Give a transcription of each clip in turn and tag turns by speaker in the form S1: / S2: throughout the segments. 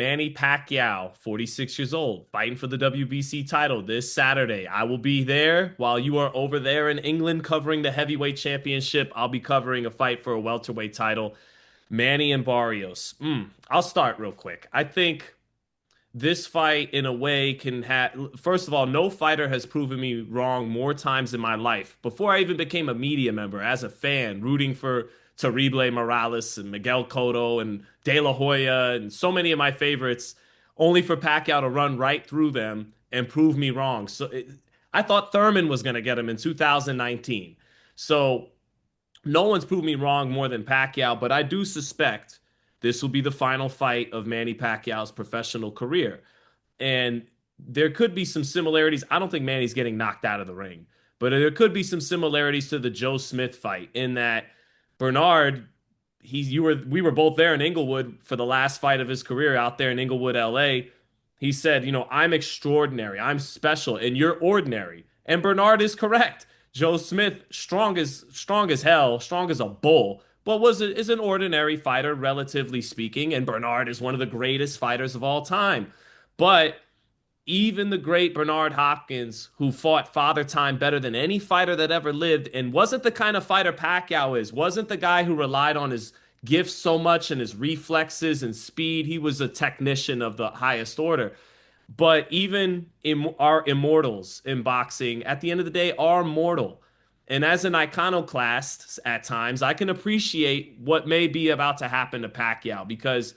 S1: Manny Pacquiao, 46 years old, fighting for the WBC title this Saturday. I will be there while you are over there in England covering the heavyweight championship. I'll be covering a fight for a welterweight title. Manny and Barrios. I'll start real quick. I think this fight, in a way, can have. First of all, no fighter has proven me wrong more times in my life. Before I even became a media member, as a fan, rooting for Terrible Morales and Miguel Cotto and De La Hoya and so many of my favorites, only for Pacquiao to run right through them and prove me wrong. I thought Thurman was going to get him in 2019. So no one's proved me wrong more than Pacquiao, but I do suspect this will be the final fight of Manny Pacquiao's professional career. And there could be some similarities. I don't think Manny's getting knocked out of the ring, but there could be some similarities to the Joe Smith fight in that Bernard, we were both there in Inglewood for the last fight of his career out there in Inglewood, LA. He said, I'm extraordinary, I'm special, and you're ordinary. And Bernard is correct. Joe Smith, strong as hell, strong as a bull, but is an ordinary fighter, relatively speaking. And Bernard is one of the greatest fighters of all time. But even the great Bernard Hopkins, who fought Father Time better than any fighter that ever lived, and wasn't the kind of fighter Pacquiao is, wasn't the guy who relied on his gifts so much and his reflexes and speed. He was a technician of the highest order. But even our immortals in boxing, at the end of the day, are mortal. And as an iconoclast at times, I can appreciate what may be about to happen to Pacquiao because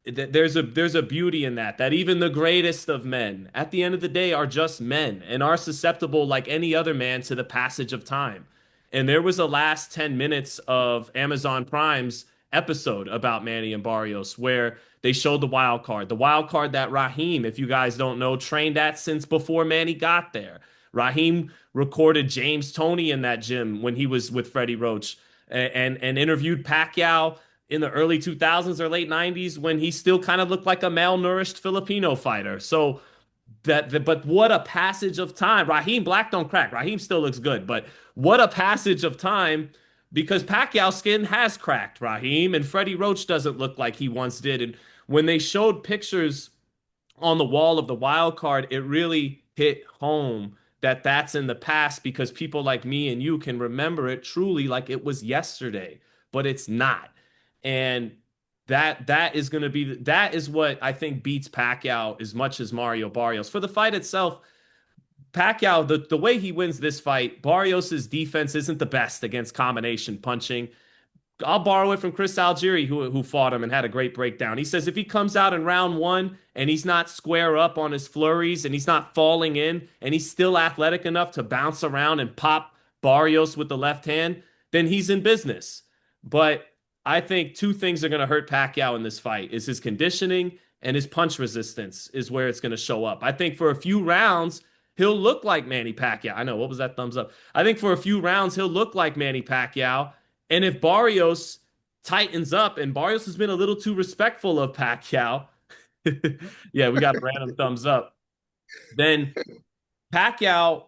S1: there's a beauty in that even the greatest of men at the end of the day are just men and are susceptible like any other man to the passage of time. And there was a last 10 minutes of Amazon Prime's episode about Manny and Barrios where they showed the wild card that Raheem, if you guys don't know, trained at since before Manny got there. Raheem recorded James Toney in that gym when he was with Freddie Roach and interviewed Pacquiao in the early 2000s or late 90s when he still kind of looked like a malnourished Filipino fighter. So but what a passage of time. Raheem Black don't crack. Raheem still looks good, but what a passage of time because Pacquiao's skin has cracked, Raheem, and Freddie Roach doesn't look like he once did. And when they showed pictures on the wall of the wild card, it really hit home that that's in the past because people like me and you can remember it truly like it was yesterday, but it's not. And that is what I think beats Pacquiao as much as Mario Barrios. For the fight itself, Pacquiao, the way he wins this fight, Barrios's defense isn't the best against combination punching. I'll borrow it from Chris Algieri, who fought him and had a great breakdown. He says if he comes out in round one and he's not square up on his flurries and he's not falling in and he's still athletic enough to bounce around and pop Barrios with the left hand, then he's in business. But I think two things are going to hurt Pacquiao in this fight is his conditioning and his punch resistance is where it's going to show up. I think for a few rounds, he'll look like Manny Pacquiao. I know, what was that thumbs up? I think for a few rounds, he'll look like Manny Pacquiao. And if Barrios tightens up, and Barrios has been a little too respectful of Pacquiao, yeah, we got a random thumbs up. Then Pacquiao,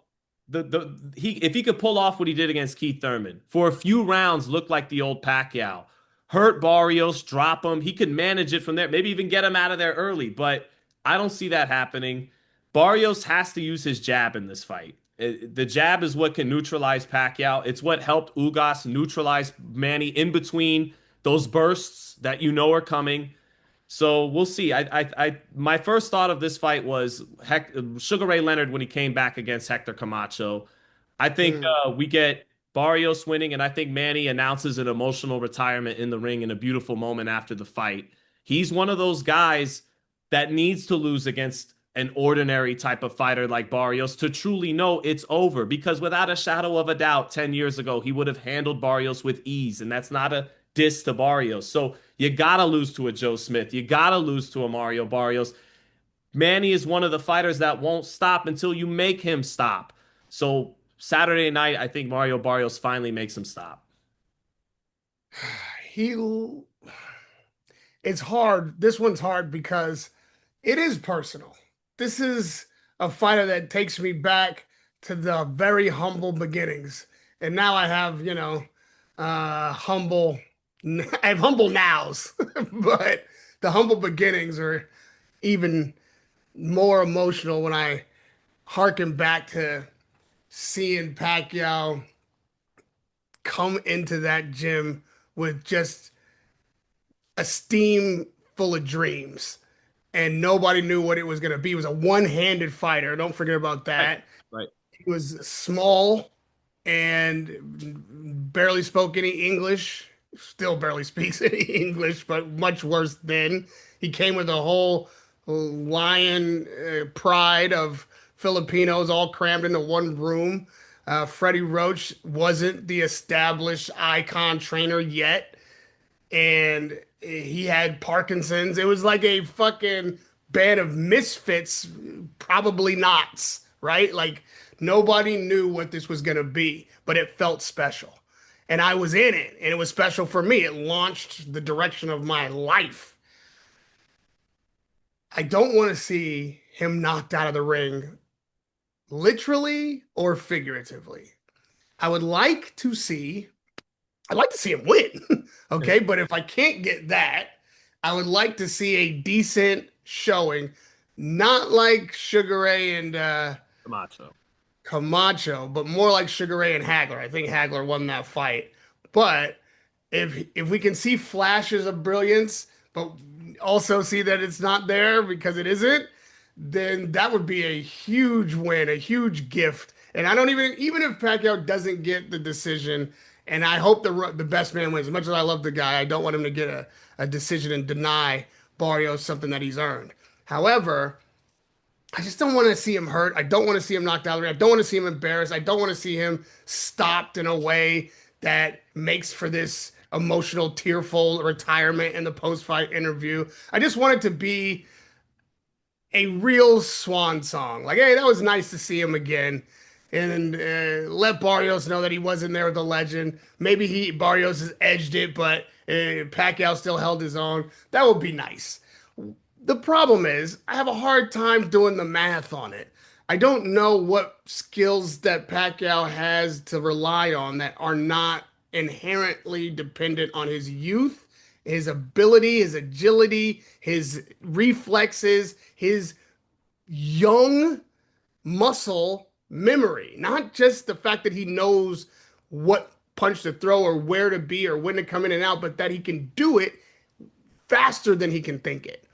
S1: if he could pull off what he did against Keith Thurman for a few rounds, look like the old Pacquiao, hurt Barrios, drop him. He could manage it from there, maybe even get him out of there early. But I don't see that happening. Barrios has to use his jab in this fight. The jab is what can neutralize Pacquiao. It's what helped Ugas neutralize Manny in between those bursts that are coming. So we'll see. My first thought of this fight was Sugar Ray Leonard when he came back against Hector Camacho. I think
S2: Mm.
S1: we get Barrios winning, and I think Manny announces an emotional retirement in the ring in a beautiful moment after the fight. He's one of those guys that needs to lose against an ordinary type of fighter like Barrios to truly know it's over. Because without a shadow of a doubt, 10 years ago, he would have handled Barrios with ease, and that's not a diss to Barrios. So you gotta lose to a Joe Smith. You gotta lose to a Mario Barrios. Manny is one of the fighters that won't stop until you make him stop. So Saturday night, I think Mario Barrios finally makes him stop.
S2: He, it's hard. This one's hard because it is personal. This is a fighter that takes me back to the very humble beginnings. And now I have, humble, I have humble nows. But the humble beginnings are even more emotional when I harken back to seeing Pacquiao come into that gym with just a steam full of dreams. And nobody knew what it was going to be. It was a one-handed fighter. Don't forget about
S1: Right.
S2: that.
S1: Right.
S2: He was small and barely spoke any English. Still barely speaks any English, but much worse then. He came with a whole lion pride of Filipinos all crammed into one room. Freddie Roach wasn't the established icon trainer yet, and he had Parkinson's. It was like a fucking band of misfits, probably knots, right? Like nobody knew what this was going to be, but it felt special. And I was in it, and it was special for me. It launched the direction of my life. I don't want to see him knocked out of the ring, literally or figuratively. I would like to see I'd like to see him win. Okay. But if I can't get that, I would like to see a decent showing, not like Sugar Ray and
S1: Camacho.
S2: Camacho, but more like Sugar Ray and Hagler. I think Hagler won that fight. But if we can see flashes of brilliance, but also see that it's not there because it isn't, then that would be a huge win, a huge gift. And I don't even if Pacquiao doesn't get the decision, and I hope the best man wins. As much as I love the guy, I don't want him to get a decision and deny Barrios something that he's earned. However, I just don't want to see him hurt. I don't want to see him knocked out of the ring. I don't want to see him embarrassed. I don't want to see him stopped in a way that makes for this emotional, tearful retirement in the post-fight interview. I just want it to be a real swan song. Like, hey, that was nice to see him again. And let Barrios know that he wasn't there with the legend. Maybe Barrios has edged it, but Pacquiao still held his own. That would be nice. The problem is, I have a hard time doing the math on it. I don't know what skills that Pacquiao has to rely on that are not inherently dependent on his youth, his ability, his agility, his reflexes, his young muscle memory, not just the fact that he knows what punch to throw or where to be or when to come in and out, but that he can do it faster than he can think it.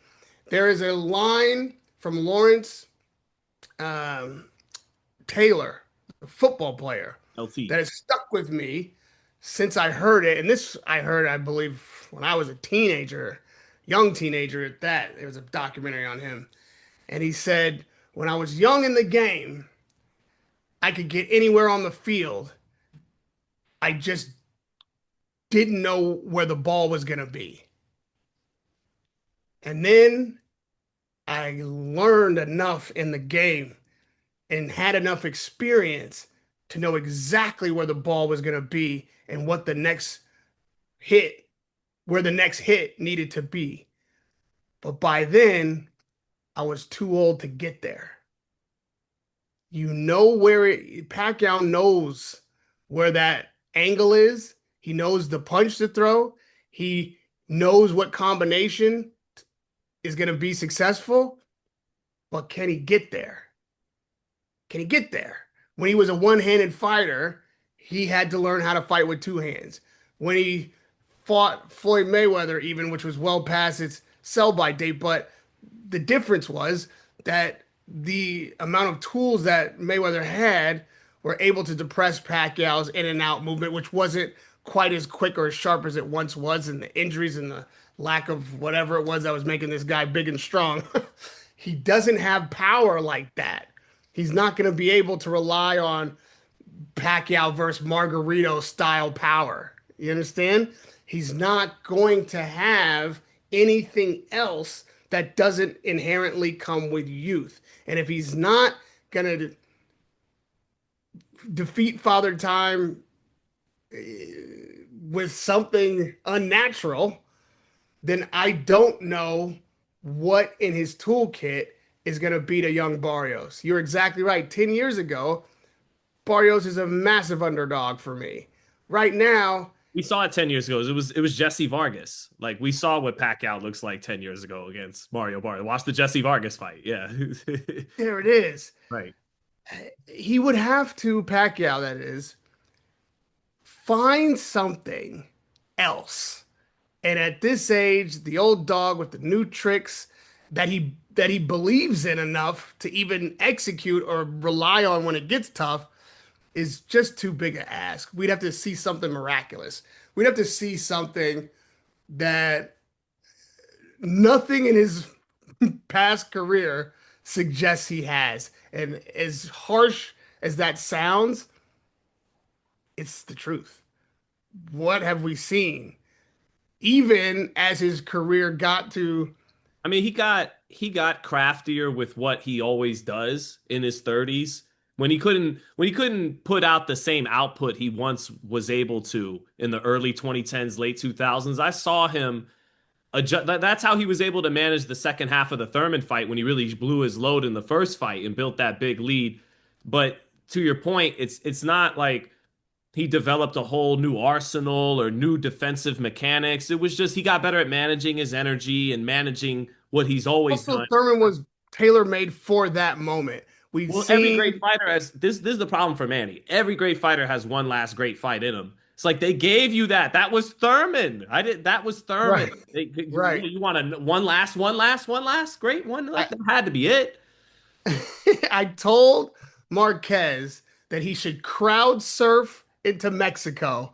S2: There is a line from Lawrence um, Taylor, a football player,
S1: LT.
S2: that has stuck with me since I heard it. And this I heard, I believe, when I was a teenager, young teenager at that. There was a documentary on him. And he said, when I was young in the game, I could get anywhere on the field. I just didn't know where the ball was going to be. And then I learned enough in the game and had enough experience to know exactly where the ball was going to be and what the next hit, where the next hit needed to be. But by then, I was too old to get there. You know where Pacquiao knows where that angle is. He knows the punch to throw. He knows what combination is going to be successful, but can he get there? Can he get there? When he was a one-handed fighter, he had to learn how to fight with two hands. When he fought Floyd Mayweather, even, which was well past its sell-by date, but the difference was that the amount of tools that Mayweather had were able to depress Pacquiao's in and out movement, which wasn't quite as quick or as sharp as it once was, and the injuries and the lack of whatever it was that was making this guy big and strong. He doesn't have power like that. He's not going to be able to rely on Pacquiao versus Margarito style power. You understand? He's not going to have anything else that doesn't inherently come with youth. And if he's not going to defeat Father Time with something unnatural, then I don't know what in his toolkit is going to beat a young Barrios. You're exactly right. 10 years ago, Barrios is a massive underdog for me. Right now,
S1: We saw it 10 years ago. It was Jesse Vargas. Like we saw what Pacquiao looks like 10 years ago against Mario Barrios. Watch the Jesse Vargas fight. Yeah.
S2: There it is.
S1: Right.
S2: He would have to, Pacquiao, that is, find something else. And at this age, the old dog with the new tricks that he believes in enough to even execute or rely on when it gets tough is just too big a ask. We'd have to see something miraculous. We'd have to see something that nothing in his past career suggests he has. And as harsh as that sounds, it's the truth. What have we seen? Even as his career got to,
S1: I mean, he got craftier with what he always does in his 30s when he couldn't put out the same output he once was able to in the early 2010s, late 2000s. I saw him adjust. That's how he was able to manage the second half of the Thurman fight when he really blew his load in the first fight and built that big lead. But to your point, it's not like he developed a whole new arsenal or new defensive mechanics. It was just he got better at managing his energy and managing what he's always
S2: also
S1: done.
S2: Thurman was tailor made for that moment. We've
S1: Well, every great
S2: seen
S1: fighter has this. This is the problem for Manny. Every great fighter has one last great fight in him. It's like they gave you that. That was Thurman. I did. That was Thurman.
S2: right, right.
S1: You want a one last great one?
S2: I,
S1: That had to be it.
S2: I told Marquez that he should crowd surf into Mexico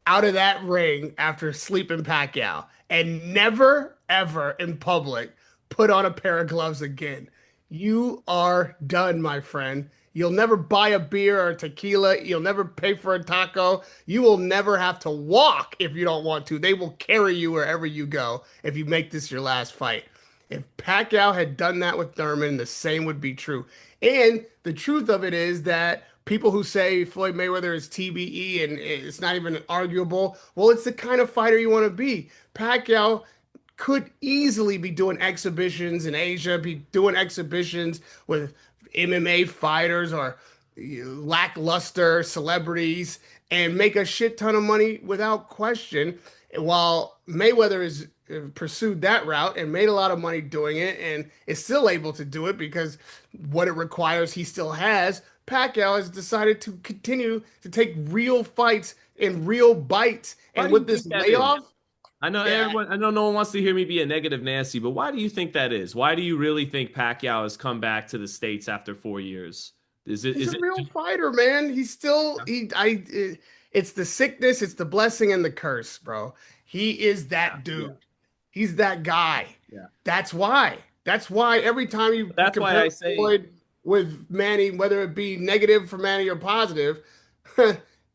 S2: out of that ring after sleeping Pacquiao and never, ever in public put on a pair of gloves again. You are done, my friend. You'll never buy a beer or tequila. You'll never pay for a taco. You will never have to walk if you don't want to. They will carry you wherever you go if you make this your last fight. If Pacquiao had done that with Thurman, the same would be true. And the truth of it is that people who say Floyd Mayweather is TBE and it's not even arguable, well, it's the kind of fighter you want to be. Pacquiao could easily be doing exhibitions in Asia, be doing exhibitions with MMA fighters or lackluster celebrities and make a shit ton of money without question. While Mayweather has pursued that route and made a lot of money doing it and is still able to do it because what it requires he still has, Pacquiao has decided to continue to take real fights and real bites.
S1: Why
S2: And
S1: do you
S2: with
S1: think
S2: this
S1: that is?
S2: layoff,
S1: I know
S2: yeah,
S1: everyone. I know no one wants to hear me be a negative Nancy, but why do you think that is? Why do you really think Pacquiao has come back to the States after 4 years? Is it
S2: he's
S1: is
S2: a
S1: it
S2: real
S1: just
S2: fighter, man. He's still
S1: yeah,
S2: it's the sickness, it's the blessing and the curse, bro. He is that
S1: yeah,
S2: dude. He's that guy.
S1: yeah.
S2: That's why. That's why every time you
S1: That's why
S2: compare
S1: I say
S2: Floyd with Manny, whether it be negative for Manny or positive,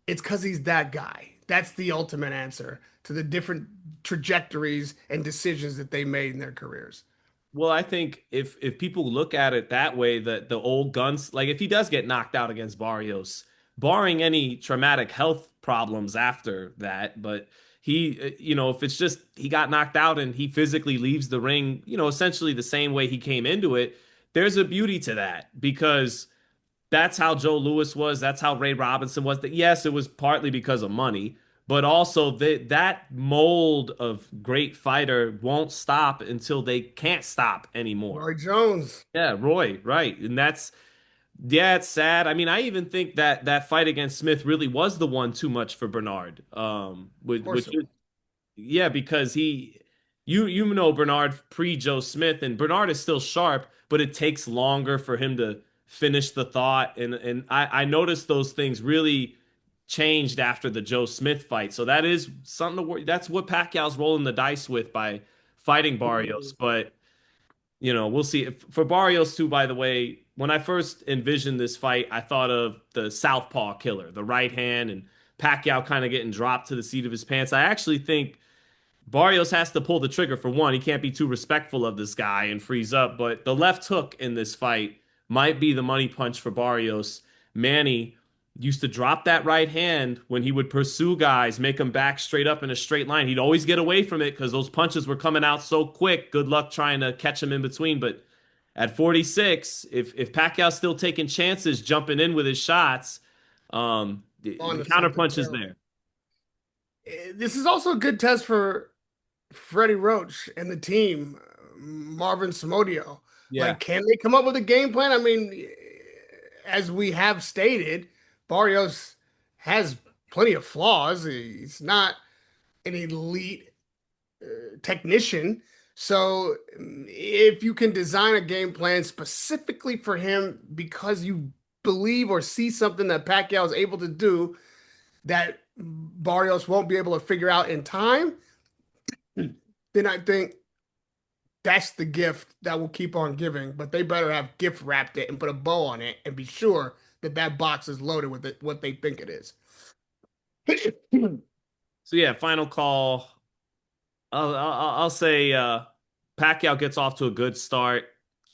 S2: it's because he's that guy. That's the ultimate answer to the different trajectories and decisions that they made in their careers.
S1: well, I think if people look at it that way, that the old guns, like if he does get knocked out against Barrios, barring any traumatic health problems after that, but if it's just he got knocked out and he physically leaves the ring, essentially the same way he came into it, there's a beauty to that because that's how Joe Louis was. That's how Ray Robinson was. That yes, it was partly because of money, but also that mold of great fighter won't stop until they can't stop anymore.
S2: Roy Jones,
S1: Yeah, Roy, right, and that's yeah, it's sad. I mean, I even think that fight against Smith really was the one too much for Bernard.
S2: of
S1: Which,
S2: course
S1: which
S2: it
S1: is
S2: was.
S1: yeah, because you know Bernard pre Joe Smith, and Bernard is still sharp, but it takes longer for him to finish the thought, and I noticed those things really changed after the Joe Smith fight. So that is something to worry. That's what Pacquiao's rolling the dice with by fighting Barrios, but we'll see. For Barrios too, by the way, when I first envisioned this fight, I thought of the Southpaw killer, the right hand, and Pacquiao kind of getting dropped to the seat of his pants. I actually think Barrios has to pull the trigger for one. He can't be too respectful of this guy and freeze up. But the left hook in this fight might be the money punch for Barrios. Manny used to drop that right hand when he would pursue guys, make them back straight up in a straight line. He'd always get away from it because those punches were coming out so quick. Good luck trying to catch him in between. But at 46, if Pacquiao's still taking chances, jumping in with his shots,
S2: On
S1: the
S2: to something
S1: counterpunch is
S2: terrible.
S1: there.
S2: This is also a good test for Freddie Roach and the team, Marvin Samudio.
S1: Yeah.
S2: Like, can they come up with a game plan? I mean, as we have stated, Barrios has plenty of flaws. He's not an elite technician. So, if you can design a game plan specifically for him because you believe or see something that Pacquiao is able to do that Barrios won't be able to figure out in time, then I think that's the gift that will keep on giving. But they better have gift wrapped it and put a bow on it and be sure that that box is loaded with it, what they think it is.
S1: So yeah, final call. I'll say Pacquiao gets off to a good start,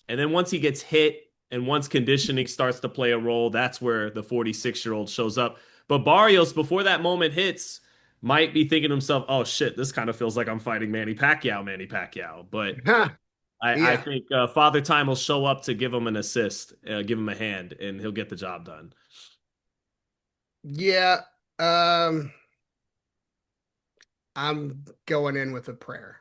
S1: and then once he gets hit and once conditioning starts to play a role, that's where the 46-year-old shows up. But Barrios, before that moment hits, might be thinking to himself, "Oh shit, this kind of feels like I'm fighting Manny Pacquiao, Manny Pacquiao." But I
S2: Yeah.
S1: think Father Time will show up to give him an assist, give him a hand, and he'll get the job done.
S2: Yeah. I'm going in with a prayer.